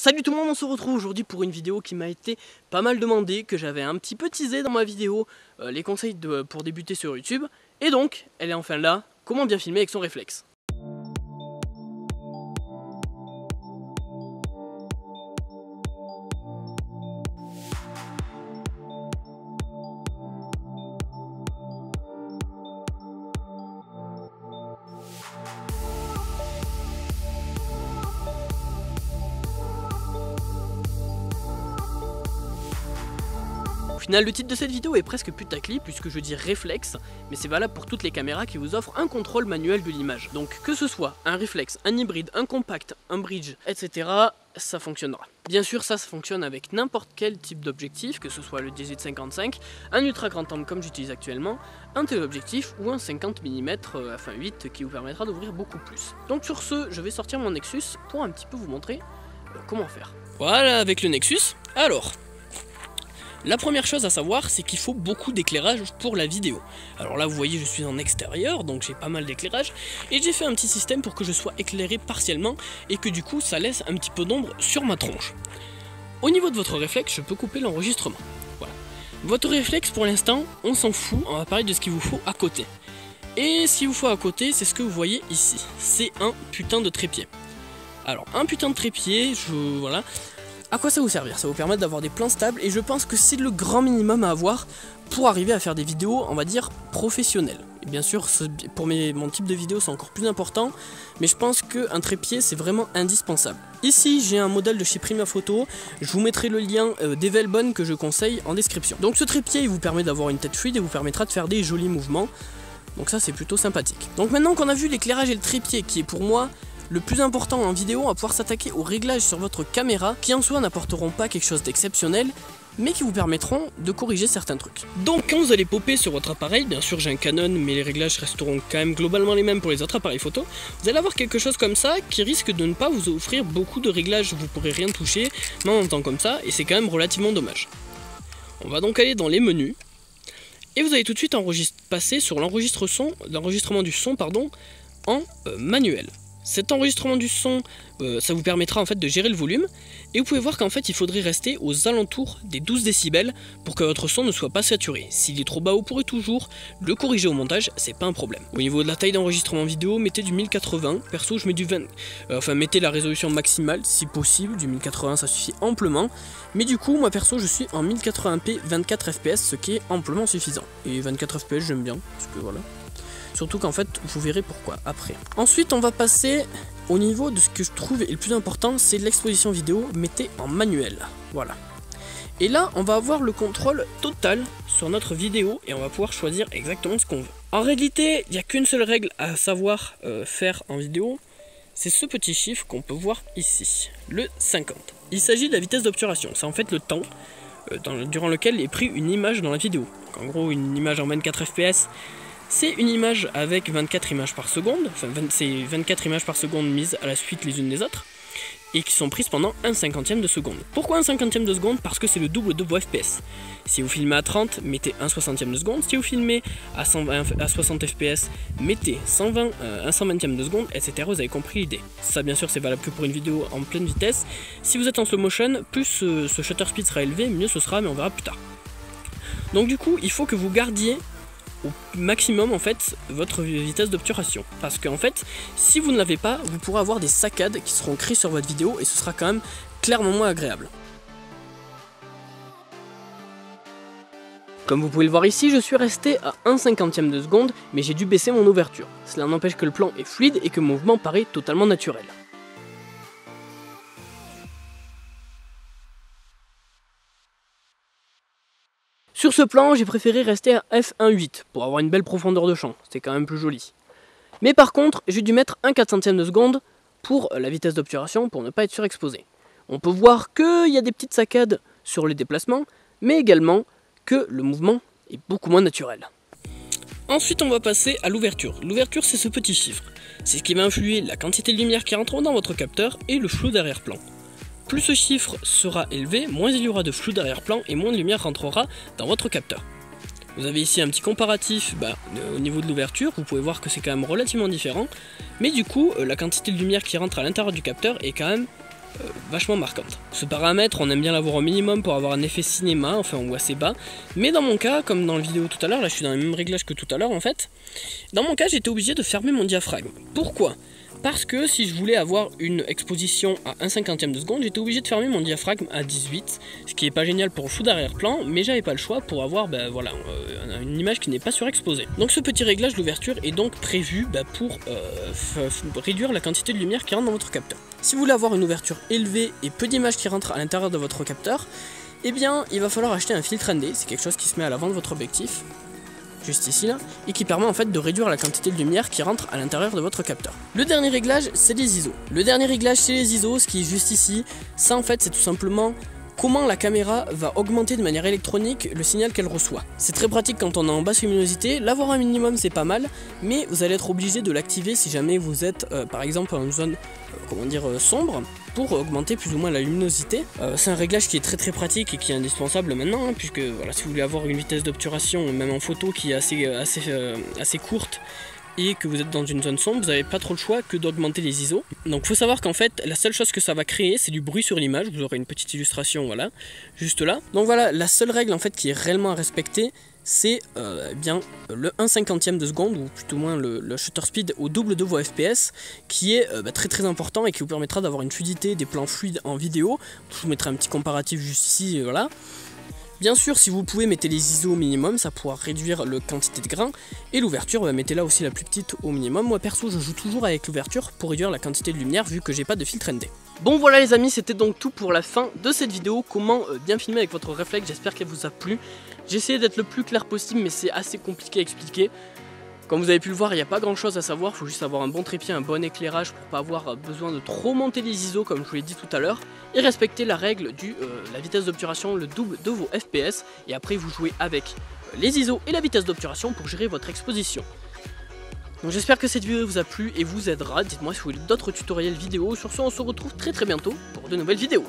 Salut tout le monde, on se retrouve aujourd'hui pour une vidéo qui m'a été pas mal demandée, que j'avais un petit peu teasé dans ma vidéo, les conseils pour débuter sur YouTube. Et donc, elle est enfin là, comment bien filmer avec son réflexe. Au final, le titre de cette vidéo est presque putaclic puisque je dis réflexe, mais c'est valable pour toutes les caméras qui vous offrent un contrôle manuel de l'image. Donc que ce soit un réflexe, un hybride, un compact, un bridge, etc., ça fonctionnera. Bien sûr, ça fonctionne avec n'importe quel type d'objectif, que ce soit le 18-55, un ultra grand angle comme j'utilise actuellement, un téléobjectif ou un 50 mm f1.8 qui vous permettra d'ouvrir beaucoup plus. Donc sur ce, je vais sortir mon Nexus pour un petit peu vous montrer comment faire. Voilà, avec le Nexus. Alors, la première chose à savoir, c'est qu'il faut beaucoup d'éclairage pour la vidéo. Alors là, vous voyez, je suis en extérieur, donc j'ai pas mal d'éclairage, et j'ai fait un petit système pour que je sois éclairé partiellement, et que du coup, ça laisse un petit peu d'ombre sur ma tronche. Au niveau de votre réflexe, je peux couper l'enregistrement. Voilà. Votre réflexe, pour l'instant, on s'en fout, on va parler de ce qu'il vous faut à côté. Et ce qu'il vous faut à côté, c'est ce que vous voyez ici. C'est un putain de trépied. Alors, un putain de trépied, voilà. À quoi ça vous servir? Ça vous permet d'avoir des plans stables et je pense que c'est le grand minimum à avoir pour arriver à faire des vidéos, on va dire, professionnelles. Et bien sûr, pour mon type de vidéo, c'est encore plus important, mais je pense qu'un trépied, c'est vraiment indispensable. Ici, j'ai un modèle de chez Prima Photo, je vous mettrai le lien d'Evelbon que je conseille en description. Donc ce trépied, il vous permet d'avoir une tête fluide et vous permettra de faire des jolis mouvements, donc ça c'est plutôt sympathique. Donc maintenant qu'on a vu l'éclairage et le trépied, qui est pour moi le plus important en vidéo, on va pouvoir s'attaquer aux réglages sur votre caméra qui en soi n'apporteront pas quelque chose d'exceptionnel mais qui vous permettront de corriger certains trucs. Donc quand vous allez popper sur votre appareil, bien sûr j'ai un Canon mais les réglages resteront quand même globalement les mêmes pour les autres appareils photo, vous allez avoir quelque chose comme ça qui risque de ne pas vous offrir beaucoup de réglages, vous pourrez rien toucher, mais en même temps comme ça, et c'est quand même relativement dommage. On va donc aller dans les menus et vous allez tout de suite passer sur l'enregistrement du son en manuel. Cet enregistrement du son, ça vous permettra en fait de gérer le volume et vous pouvez voir qu'en fait il faudrait rester aux alentours des 12 décibels pour que votre son ne soit pas saturé. S'il est trop bas, vous pourrez toujours le corriger au montage, c'est pas un problème. Au niveau de la taille d'enregistrement vidéo, mettez du 1080, perso je mets du 20, mettez la résolution maximale si possible, du 1080 ça suffit amplement, mais du coup moi perso je suis en 1080p 24 fps, ce qui est amplement suffisant. Et 24 fps j'aime bien, parce que voilà. Surtout qu'en fait, vous verrez pourquoi après. Ensuite, on va passer au niveau de ce que je trouve est le plus important, c'est l'exposition vidéo, mettez en manuel. Voilà. Et là, on va avoir le contrôle total sur notre vidéo et on va pouvoir choisir exactement ce qu'on veut. En réalité, il n'y a qu'une seule règle à savoir faire en vidéo, c'est ce petit chiffre qu'on peut voir ici, le 50. Il s'agit de la vitesse d'obturation, c'est en fait le temps durant lequel est pris une image dans la vidéo. Donc, en gros, une image en 24 fps, c'est une image avec 24 images par seconde, enfin c'est 24 images par seconde mises à la suite les unes des autres, et qui sont prises pendant un cinquantième de seconde. Pourquoi un cinquantième de seconde? Parce que c'est le double de vos FPS. Si vous filmez à 30, mettez un soixantième de seconde, si vous filmez à 60 fps, mettez 120, un 120e de seconde, etc. Vous avez compris l'idée. Ça bien sûr c'est valable que pour une vidéo en pleine vitesse. Si vous êtes en slow motion, plus ce shutter speed sera élevé, mieux ce sera, mais on verra plus tard. Donc du coup, il faut que vous gardiez au maximum en fait votre vitesse d'obturation, parce qu'en fait si vous ne l'avez pas, vous pourrez avoir des saccades qui seront créées sur votre vidéo et ce sera quand même clairement moins agréable. Comme vous pouvez le voir ici, je suis resté à 1/50 de seconde, mais j'ai dû baisser mon ouverture. Cela n'empêche que le plan est fluide et que mon mouvement paraît totalement naturel. Sur ce plan, j'ai préféré rester à f1.8 pour avoir une belle profondeur de champ, c'était quand même plus joli. Mais par contre, j'ai dû mettre un 400e de seconde pour la vitesse d'obturation pour ne pas être surexposé. On peut voir qu'il y a des petites saccades sur les déplacements, mais également que le mouvement est beaucoup moins naturel. Ensuite, on va passer à l'ouverture. L'ouverture, c'est ce petit chiffre. C'est ce qui va influer la quantité de lumière qui rentre dans votre capteur et le flou d'arrière-plan. Plus ce chiffre sera élevé, moins il y aura de flou d'arrière-plan et moins de lumière rentrera dans votre capteur. Vous avez ici un petit comparatif au niveau de l'ouverture, vous pouvez voir que c'est quand même relativement différent, mais du coup la quantité de lumière qui rentre à l'intérieur du capteur est quand même vachement marquante. Ce paramètre, on aime bien l'avoir au minimum pour avoir un effet cinéma, enfin ou assez bas, mais dans mon cas, comme dans la vidéo tout à l'heure, là je suis dans les mêmes réglages que tout à l'heure en fait, dans mon cas j'étais obligé de fermer mon diaphragme. Pourquoi ? Parce que si je voulais avoir une exposition à 1/50 de seconde, j'étais obligé de fermer mon diaphragme à 18, ce qui est pas génial pour le flou d'arrière-plan, mais j'avais pas le choix pour avoir une image qui n'est pas surexposée. Donc ce petit réglage d'ouverture est donc prévu pour réduire la quantité de lumière qui rentre dans votre capteur. Si vous voulez avoir une ouverture élevée et peu d'images qui rentrent à l'intérieur de votre capteur, eh bien il va falloir acheter un filtre ND, c'est quelque chose qui se met à l'avant de votre objectif, juste ici là, et qui permet en fait de réduire la quantité de lumière qui rentre à l'intérieur de votre capteur. Le dernier réglage, c'est les ISO. Le dernier réglage, c'est les ISO, ce qui est juste ici. Ça en fait, c'est tout simplement comment la caméra va augmenter de manière électronique le signal qu'elle reçoit. C'est très pratique quand on est en basse luminosité, l'avoir un minimum c'est pas mal, mais vous allez être obligé de l'activer si jamais vous êtes par exemple en zone sombre, pour augmenter plus ou moins la luminosité. C'est un réglage qui est très pratique et qui est indispensable maintenant, puisque voilà, si vous voulez avoir une vitesse d'obturation, même en photo, qui est assez courte, et que vous êtes dans une zone sombre, vous n'avez pas trop le choix que d'augmenter les ISO. Donc il faut savoir qu'en fait, la seule chose que ça va créer, c'est du bruit sur l'image. Vous aurez une petite illustration, voilà, juste là. Donc voilà, la seule règle en fait qui est réellement à respecter, c'est bien le 1/50 de seconde, ou plutôt moins le shutter speed au double de vos FPS, qui est très important et qui vous permettra d'avoir une fluidité, des plans fluides en vidéo. Je vous mettrai un petit comparatif juste ici, voilà. Bien sûr, si vous pouvez, mettez les ISO au minimum, ça pourra réduire la quantité de grains. Et l'ouverture, mettez-la aussi la plus petite au minimum. Moi perso, je joue toujours avec l'ouverture pour réduire la quantité de lumière vu que j'ai pas de filtre ND. Bon voilà les amis, c'était donc tout pour la fin de cette vidéo. Comment bien filmer avec votre réflexe, j'espère qu'elle vous a plu. J'ai essayé d'être le plus clair possible, mais c'est assez compliqué à expliquer. Comme vous avez pu le voir, il n'y a pas grand chose à savoir, il faut juste avoir un bon trépied, un bon éclairage pour pas avoir besoin de trop monter les ISO comme je vous l'ai dit tout à l'heure, et respecter la règle de la vitesse d'obturation, le double de vos FPS, et après vous jouez avec les ISO et la vitesse d'obturation pour gérer votre exposition. Donc j'espère que cette vidéo vous a plu et vous aidera, dites-moi si vous voulez d'autres tutoriels vidéo, sur ce on se retrouve très bientôt pour de nouvelles vidéos.